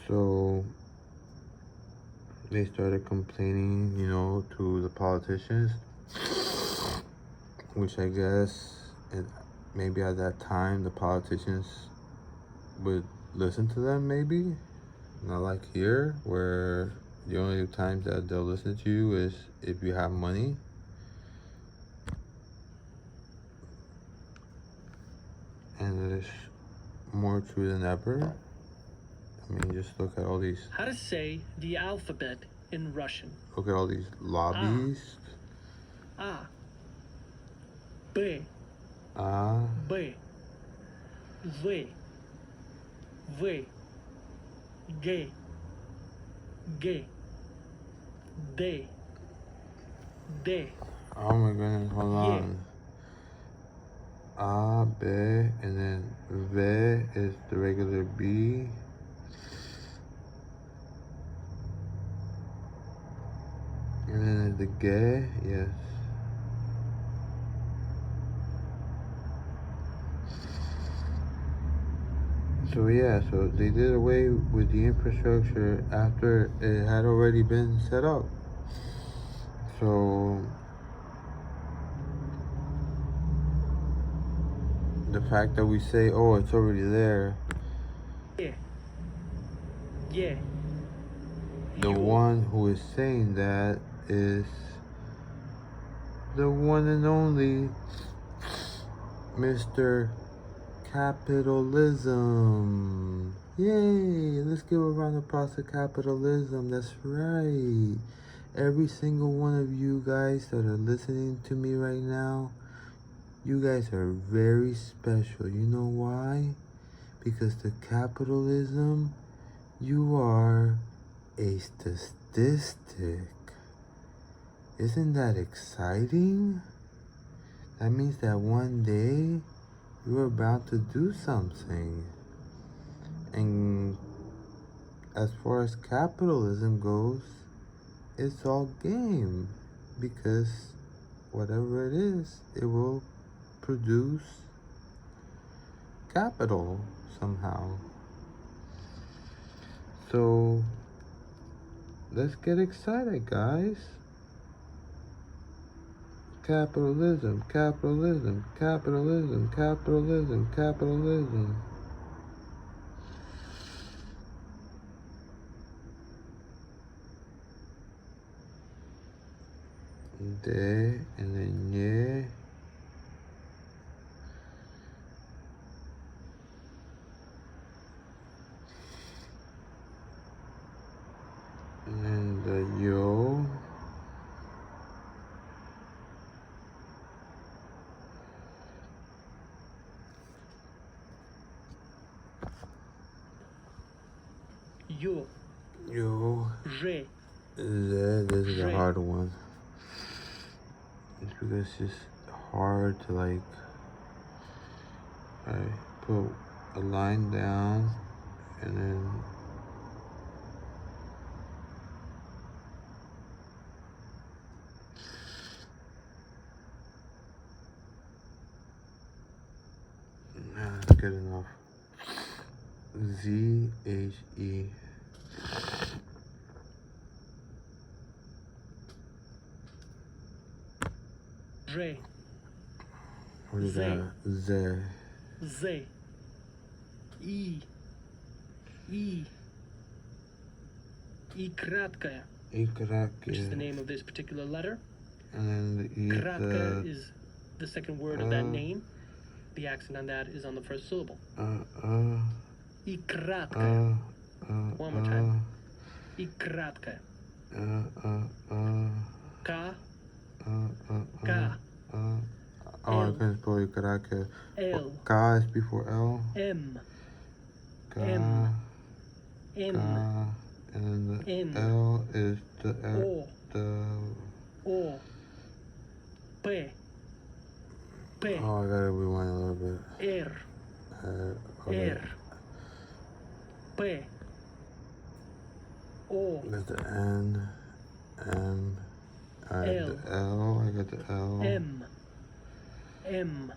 So they started complaining, to the politicians, which I guess maybe at that time the politicians would listen to them, maybe. Not like here, where the only times that they'll listen to you is if you have money. And it is more true than ever. I mean, just look at all these. How to say the alphabet in Russian. Look at all these lobbies. A. B. A. B. V. V. G. G. D. D. Oh my goodness, hold on. A, B, and then V is the regular B. And then the G, yes. So yeah, so they did away with the infrastructure after it had already been set up. So the fact that we say, oh, it's already there. Yeah. Yeah. The one who is saying that is the one and only Mr. Capitalism. Yay! Let's give a round of applause to capitalism. That's right. Every single one of you guys that are listening to me right now, You guys are very special. You know why? Because the capitalism, you are a statistic. Isn't that exciting? That means that one day you're about to do something. And as far as capitalism goes, it's all game. Because whatever it is, it will produce capital somehow. So let's get excited, guys. Capitalism, capitalism, capitalism, capitalism, capitalism. De and then yeah. And then the yo. Yo. Yo. Re. This is a Re. hard one. It's because it's just hard to like I put a line down and then that's good enough. Z-H-E. Re. What is that? Z. Z. И. И. И краткая. Which is the name of this particular letter. And then the E. Kratka is the second word of that name. The accent on that is on the first syllable. И краткая. One more time. И краткая. Ka. Ka. Oh, I can spell you Karaka. L. Ka is before L. M. Ka. M. N. Ka. And the N. L is the L. O. The. O. P. P. Oh, I gotta rewind a little bit. R. Okay. R. P. O. Got the N. M. I got L. the L. I got the L. M. M.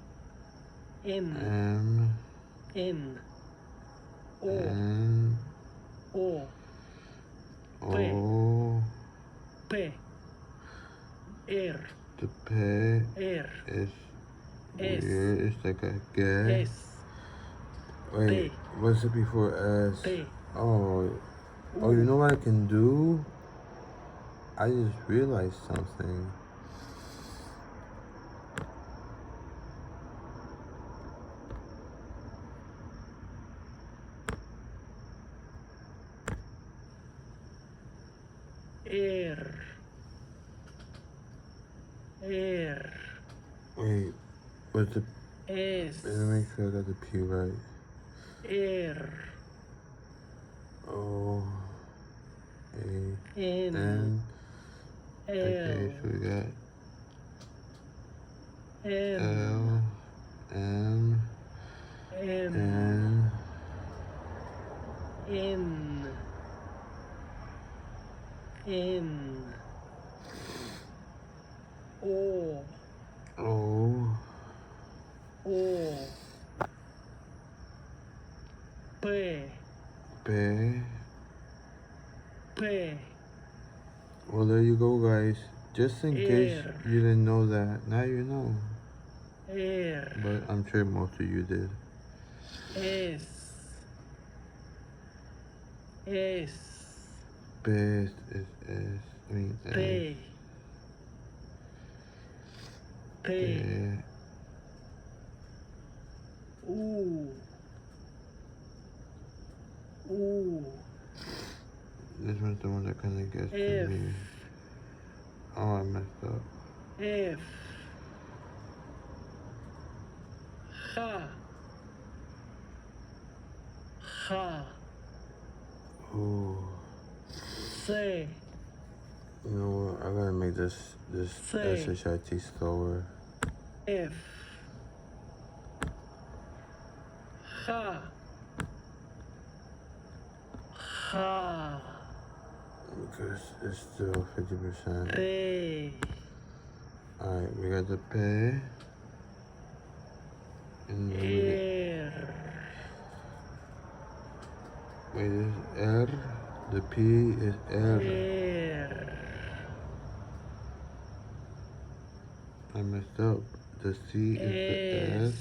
N. M. N. O. N. O. O. P. R. The P R. is S. weird. It's like a G. S. Wait, P. what's it before S? P. Oh, you know what I can do? I just realized something. R. R. Wait, what's the? S. Let me make sure I got the P right. R. O. A. N. N. L. Okay, so we got M. L. M. M. N. N. N. O. O. O. P. P. P. Well, there you go, guys. Just in case R. you didn't know that, now you know. R. But I'm sure most of you did. S. S. Best is S. I mean S. P. P. P. U. U. This one's the one that kind of gets to F. me. Oh, I messed up. F. Ha. Ha. Ooh. Say. You know what? I gotta make this Say. SHIT slower. If. Ha. Ha. Because it's still 50%. Pay. Alright, we got the pay. And then we get, wait, is R? The P is R. I messed up. The C is the S.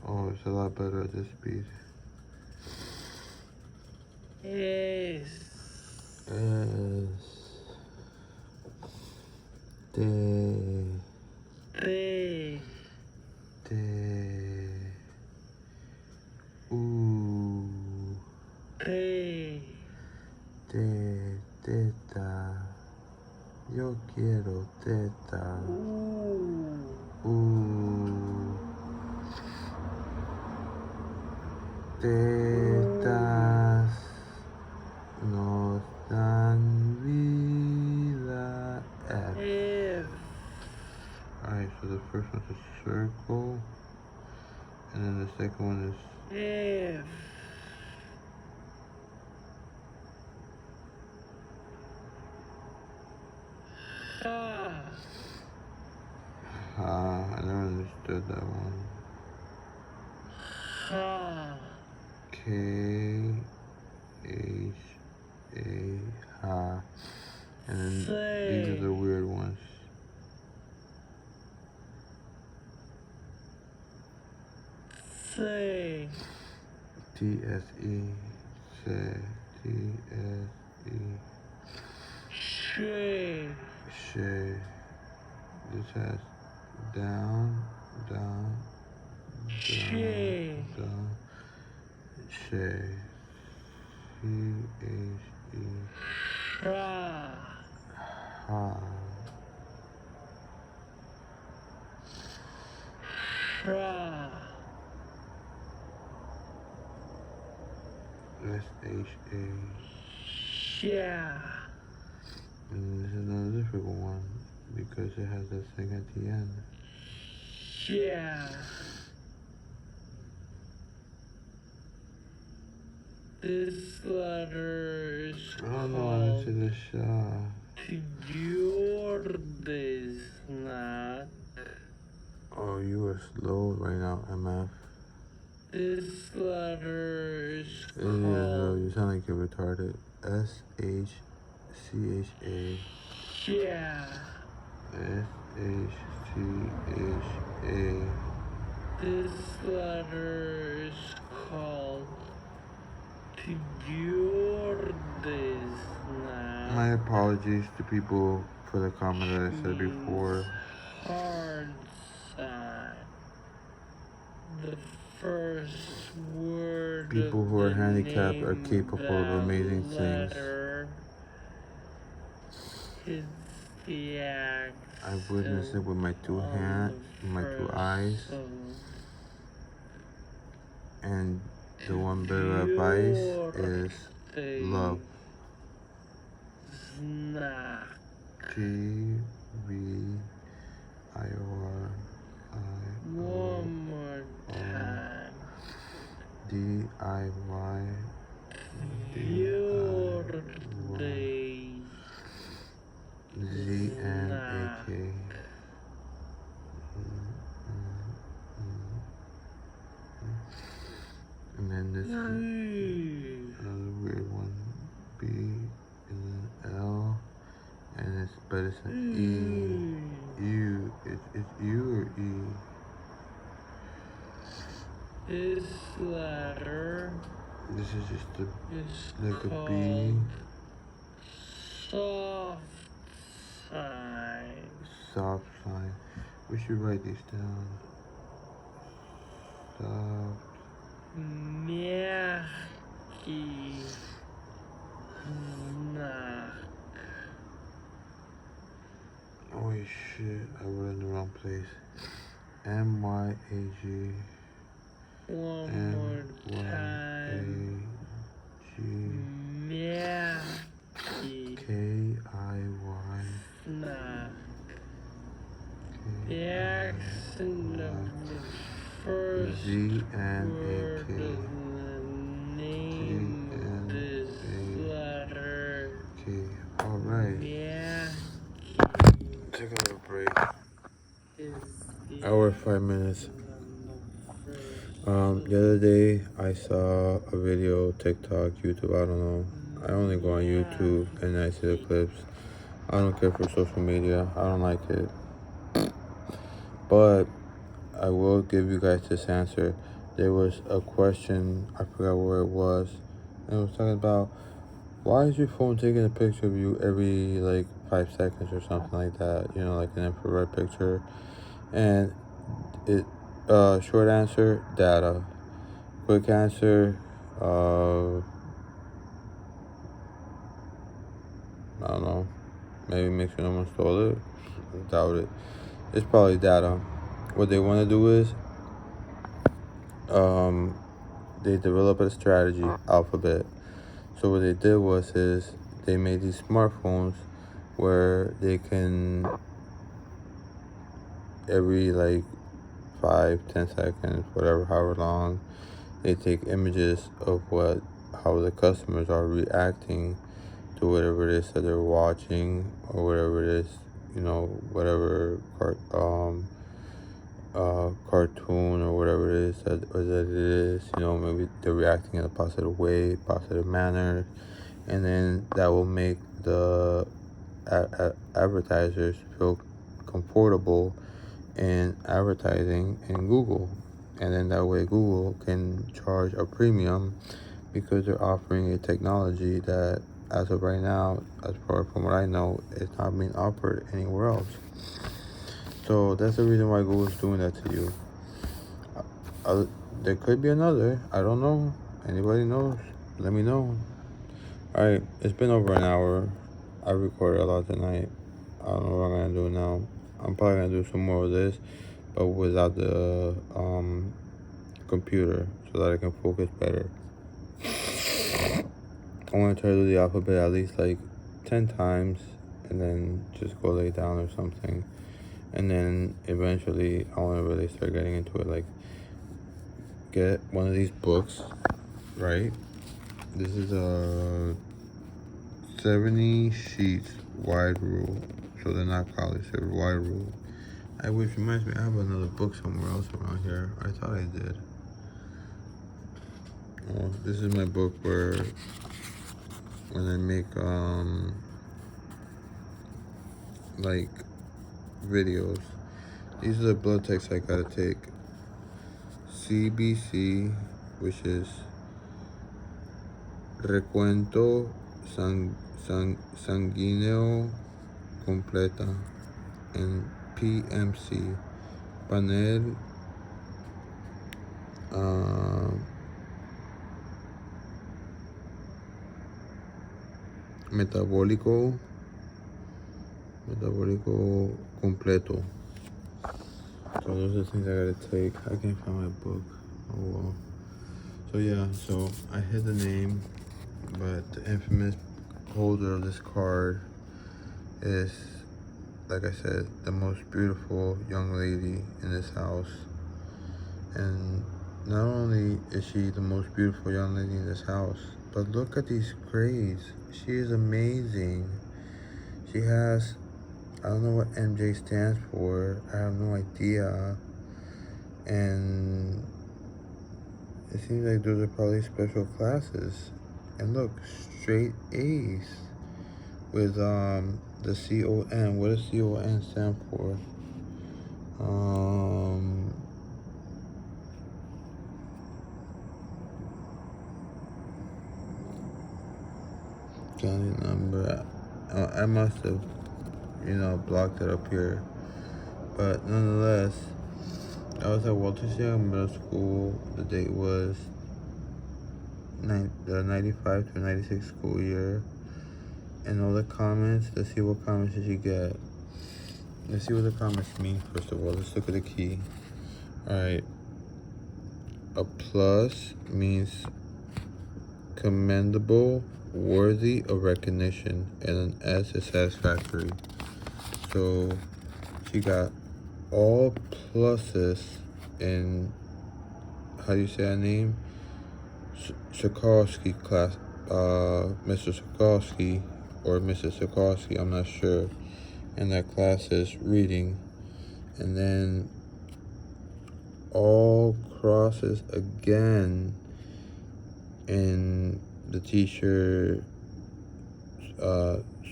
Oh, it's a lot better at this speed. S. T. T. U. Teta. Yo quiero teta. Tetas nos dan vida. F. Alright, so the first one's a circle. And then the second one is F. I never understood that one. K H A ha. And then these are the weird ones. Say. T S E. Say. T S E. Shay. Shay. This has down, down, down, down. Shay. C-H-E. Ha. S-H-A. Yeah. And this is another difficult one because it has that thing at the end. Yeah. This letter is called the Sha. Not. Oh, you are slow right now, MF. This letter is called. No, you sound like you're retarded. S-H-C-H-A. Yeah. S-H-C-H-A. This letter is called My apologies to people for the comment that I said before. Hard sign. The first word. People who are handicapped are capable of amazing things. I've witnessed it with my two hands, my two eyes. And the one bit of advice is love. T-V-I-O-R-I-O-R. One more time. D-I-Y. Z-N-A-K. And then this is another weird one. B and then L, and but it's an E. U. It's U or E? This letter. This is just like a B. Soft sign. Soft sign. We should write these down. Soft. Mjaki. Znak. Oh shit, I wrote in the wrong place. mllll. One more time. Mjaki. Kiy. Snack. The accent of the first word of the name of this letter. Alright. Mjaki Take a little break. is the Hour 5 minutes. accent of the first The other day I saw a video, TikTok, YouTube, I don't know. I only go on YouTube and I see the clips. I don't care for social media. I don't like it. But I will give you guys this answer. There was a question, I forgot where it was. And it was talking about, why is your phone taking a picture of you every like 5 seconds or something like that? You know, like an infrared picture. And it short answer, data. Quick answer, I don't know. Maybe make sure no one stole it. Doubt it. It's probably data. What they want to do is, they develop a strategy, Alphabet. So what they did was they made these smartphones where they can every like 5-10 seconds, whatever, however long, they take images of how the customers are reacting to whatever it is that they're watching, or whatever it is, you know, whatever cartoon or whatever it is that it is, you know, maybe they're reacting in a positive way, positive manner, and then that will make the advertisers feel comfortable in advertising in Google, and then that way Google can charge a premium because they're offering a technology that, as of right now, as far from what I know, is not being offered anywhere else. So that's the reason why Google is doing that to you. There could be another. I don't know. Anybody knows? Let me know. Alright, it's been over an hour. I recorded a lot tonight. I don't know what I'm gonna do now. I'm probably gonna do some more of this, but without the computer, so that I can focus better. I want to try to do the alphabet at least like 10 times, and then just go lay down or something. And then eventually I want to really start getting into it, like get one of these books, right? This is a 70 sheets wide rule, so they're not polished, they're wide rule. Which reminds me, I have another book somewhere else around here. I thought I did. Oh, this is my book where when I make like videos. These are the blood tests I gotta take. CBC, which is recuento sanguíneo completa, and PMC, panel metabólico completo. So those are the things I gotta take. I can't find my book. Oh well. So yeah, so I hid the name, but the infamous holder of this card is, like I said, the most beautiful young lady in this house. And not only is she the most beautiful young lady in this house, but look at these grades. She is amazing. She has, I don't know what MJ stands for. I have no idea. And it seems like those are probably special classes. And look, straight A's with the CON. What does CON stand for? County number. I must have, blocked it up here. But nonetheless, I was at Walter C. Middle School. The date was the 95 to 96 school year. And all the comments, let's see what comments did you get. Let's see what the comments mean first of all. Let's look at the key. Alright. A plus means commendable, worthy of recognition, and an S is satisfactory. So she got all pluses in, how do you say that name? Sikorsky class, Mr. Sikorsky or Mrs. Sikorsky, I'm not sure. And that class is reading. And then all crosses again in the teacher,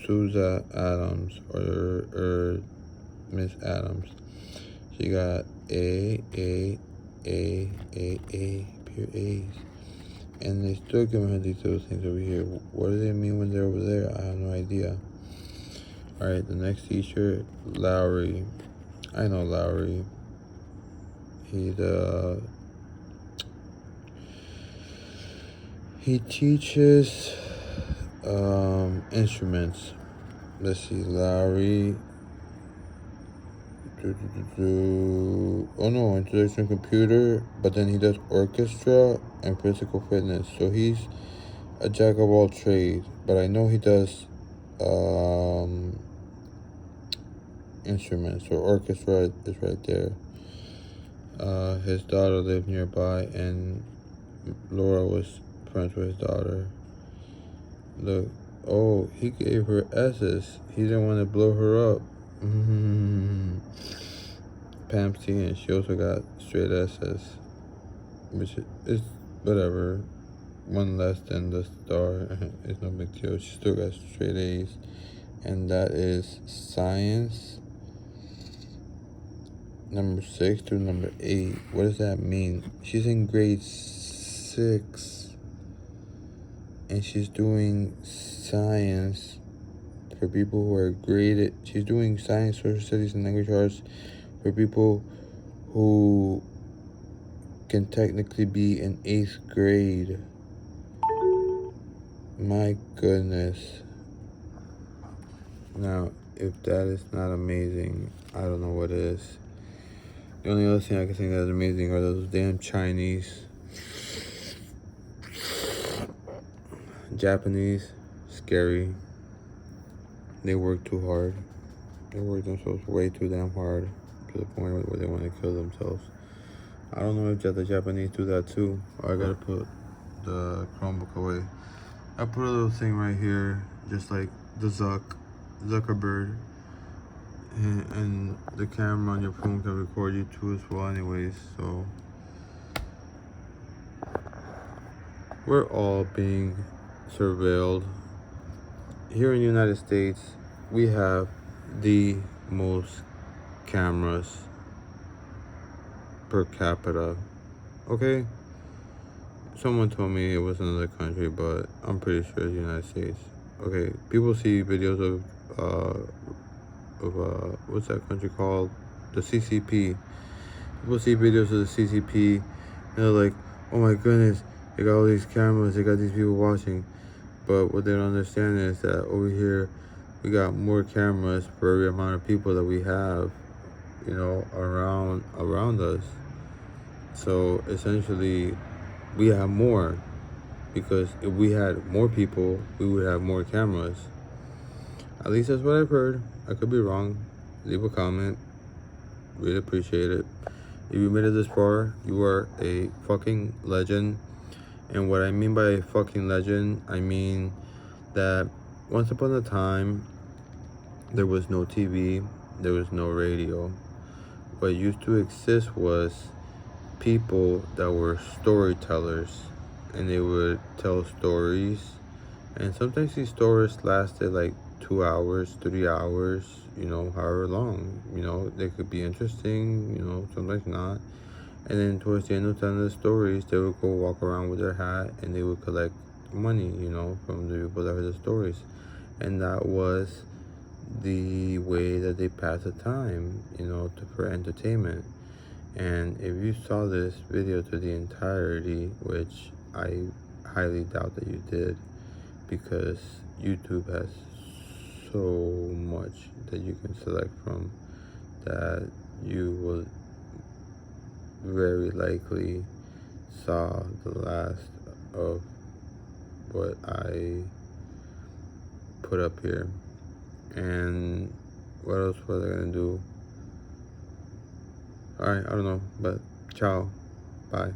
Souza Adams or Miss Adams. She got A, pure A's. And they still giving her these little things over here. What do they mean when they're over there? I have no idea. Alright, the next teacher, Lowry. I know Lowry. He teaches instruments. Let's see, Lowry. Oh no, introduction to computer, but then he does orchestra and physical fitness. So he's a jack of all trades, but I know he does instruments. So orchestra is right there. His daughter lived nearby, and Laura was friends with his daughter. Look, oh, he gave her S's. He didn't want to blow her up. Pam's T, and she also got straight S's, which is whatever. One less than the star. It's no big deal. She still got straight A's. And that is science number 6 through number 8. What does that mean? She's in grade 6 and she's doing science for people who are graded. She's doing science, social studies, and language arts for people who can technically be in 8th grade. My goodness. Now, if that is not amazing, I don't know what is. The only other thing I can think that is amazing are those damn Chinese. Japanese, scary. They work too hard. They work themselves way too damn hard to the point where they want to kill themselves. I don't know if the Japanese do that too. I gotta put the Chromebook away. I put a little thing right here, just like the Zuckerberg, and the camera on your phone can record you too as well anyways, so we're all being surveilled. Here in the United States, we have the most cameras per capita, okay? Someone told me it was another country, but I'm pretty sure it's the United States. Okay, people see videos of what's that country called? The CCP. People see videos of the CCP, and they're like, oh my goodness, they got all these cameras, they got these people watching. But what they don't understand is that over here, we got more cameras for every amount of people that we have, you know, around us. So essentially, we have more, because if we had more people, we would have more cameras. At least that's what I've heard. I could be wrong. Leave a comment. Really appreciate it. If you made it this far, you are a fucking legend. And what I mean by a fucking legend, I mean that once upon a time, there was no TV, there was no radio. What used to exist was people that were storytellers, and they would tell stories, and sometimes these stories lasted like 2 hours, 3 hours, you know, however long. You know, they could be interesting, you know, sometimes not. And then towards the end of telling the stories, they would go walk around with their hat and they would collect money, you know, from the people that heard the stories. And that was the way that they passed the time, you know, for entertainment. And if you saw this video to the entirety, which I highly doubt that you did, because YouTube has so much that you can select from, that you will very likely saw the last of what I put up here. And what else was I gonna do? Alright, I don't know, but ciao, bye.